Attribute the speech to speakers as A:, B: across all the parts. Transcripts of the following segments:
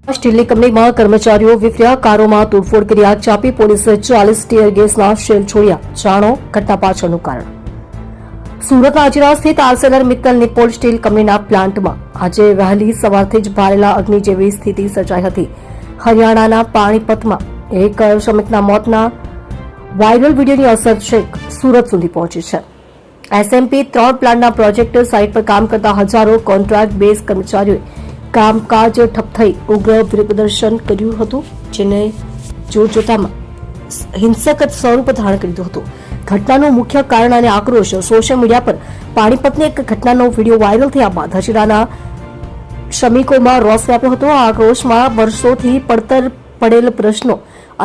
A: સ્ટીલની કંપનીમાં કર્મચારીઓ વિફર્યા, કારોમાં તોડફોડ કરી આગ ચાંપી, પોલીસે 40 ટીયર ગેસના શેલ છોડ્યા. જાણો ઘટના પાછળનું કારણ. સુરતના અજીરા સ્થિત આર્સેલર મિત્તલ નિપ્પોલ સ્ટીલ કંપનીના પ્લાન્ટમાં આજે વહેલી સવારથી જ ભારેલા અગ્નિ જેવી સ્થિતિ સર્જાઈ હતી. હરિયાણાના પાણીપતમાં એક શ્રમિકના મોતના વાયરલ વિડીયોની અસર છેક સુરત સુધી પહોંચી છે. SMP 3 પ્લાન્ટના પ્રોજેક્ટ સાઇટ પર કામ કરતા હજારો કોન્ટ્રાક્ટ બેઝ કર્મચારીઓએ કામકાજ ઠપ થઈ ઉગ્ર વિરોધ પ્રદર્શન કર્યું હતું, જેને જોતજોતામાં હિંસક સ્વરૂપ ધારણ કર્યું હતું. ઘટનાનું મુખ્ય કારણ અને આક્રોશ સોશિયલ મીડિયા પર પાણીપતની એક ઘટનાનો વિડીયો વાયરલ થયા બાદ હજીરાના શ્રમિકોમાં રોષ વ્યાપ્યો હતો. આ આક્રોશમાં વર્ષોથી પડતર પડેલ પ્રશ્નો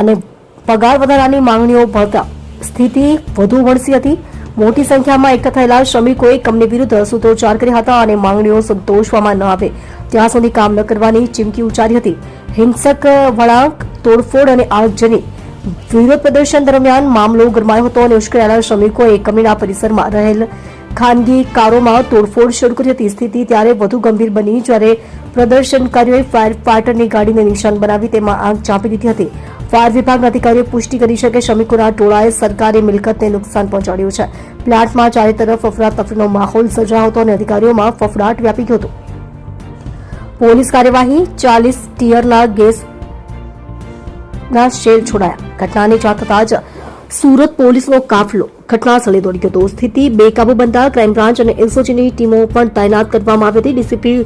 A: અને પગાર વધારાની માંગણીઓ ભળતા સ્થિતિ વધુ વણસી હતી. મોટી સંખ્યામાં એકઠા થયેલા શ્રમિકોએ કંપની વિરુદ્ધ સૂત્રોચ્ચાર કર્યા હતા અને માંગણીઓ સંતોષવામાં ન આવે ત્યાં સુધી કામ ન કરવાની ચીમકી ઉચ્ચારી હતી. હિંસક વળાંક, તોડફોડ અને આગજની વિરોધ પ્રદર્શન દરમિયાન મામલો ગરમાયો હતો અને ઉશ્કેરાયેલા શ્રમિકોએ કંપનીના પરિસરમાં રહેલ ખાનગી કારોમાં તોડફોડ શરૂ કરી હતી. સ્થિતિ ત્યારે વધુ ગંભીર બની જ્યારે પ્રદર્શનકારીઓએ ફાયર ફાઈટરની ગાડીને નિશાન બનાવી તેમાં આગ ચાંપી દીધી હતી. ફાયર વિભાગના અધિકારીઓએ પુષ્ટિ કરી છે કે શ્રમિકોના ટોળાએ સરકારી મિલકતને નુકસાન પહોંચાડ્યું છે. પ્લાન્ટમાં ચારે તરફ અફરાતફરીનો માહોલ સર્જાયો હતો અને અધિકારીઓમાં ફફડાટ વ્યાપી ગયો હતો. પોલીસ કાર્યવાહી, 40 ટીયરના ગેસના શેલ છોડાયા. ઘટનાની જાણ થતાં જ સુરત પોલીસનો કાફલો ઘટના સ્થળે દોડી ગયો હતો. સ્થિતિ બેકાબુ બનતા ક્રાઇમ બ્રાન્ચ અને એસઓજીની ટીમો પણ તૈનાત કરવામાં આવી હતી. ડીસીપી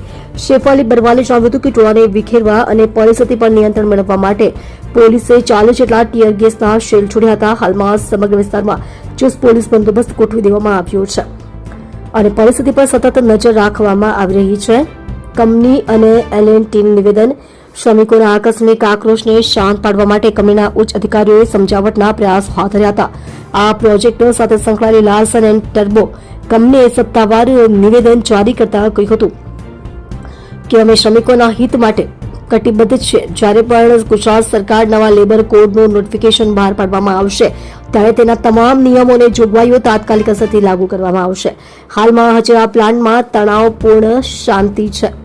A: શેફાલી બરવાલે જણાવ્યું હતું કે ટોળાને વિખેરવા અને પરિસ્થિતિ પર નિયંત્રણ મેળવવા માટે પોલીસે 40 જેટલા ટીયર ગેસના શેલ છોડ્યા હતા. હાલમાં સમગ્ર વિસ્તારમાં ચુસ્ત પોલીસ બંદોબસ્ત ગોઠવી દેવામાં આવ્યો છે અને પરિસ્થિતિ પર સતત નજર રાખવામાં આવી રહી છે. કંપની અને L&Tનું નિવેદન. શ્રમિકોના આકસ્મિક આક્રોશને શાંત પાડવા માટે કંપનીના ઉચ્ચ અધિકારીઓએ સમજાવટના પ્રયાસ હાથ ધર્યા હતા. આ પ્રોજેક્ટ સાથે સંકળાયેલી લાર્સન એન્ડ ટર્બો કંપનીએ સત્તાવાર નિવેદન જારી કરતા કહ્યું હતું કે અમે શ્રમિકોના હિત માટે કટિબદ્ધ છીએ. જ્યારે પણ ગુજરાત સરકાર નવા લેબર કોડનું નોટિફિકેશન બહાર પાડવામાં આવશે ત્યારે તેના તમામ નિયમો અને જોગવાઈઓ તાત્કાલિક અસરથી લાગુ કરવામાં આવશે. હાલમાં હજીરા પ્લાન્ટમાં તણાવપૂર્ણ શાંતિ છે.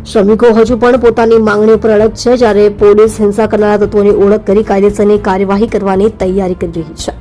A: શ્રમિકો હજુ પણ પોતાની માંગણીઓ પર અડગ છે, જ્યારે પોલીસ હિંસા કરનારા તત્વોની ઓળખ કરી કાયદેસરની કાર્યવાહી કરવાની તૈયારી કરી રહી છે.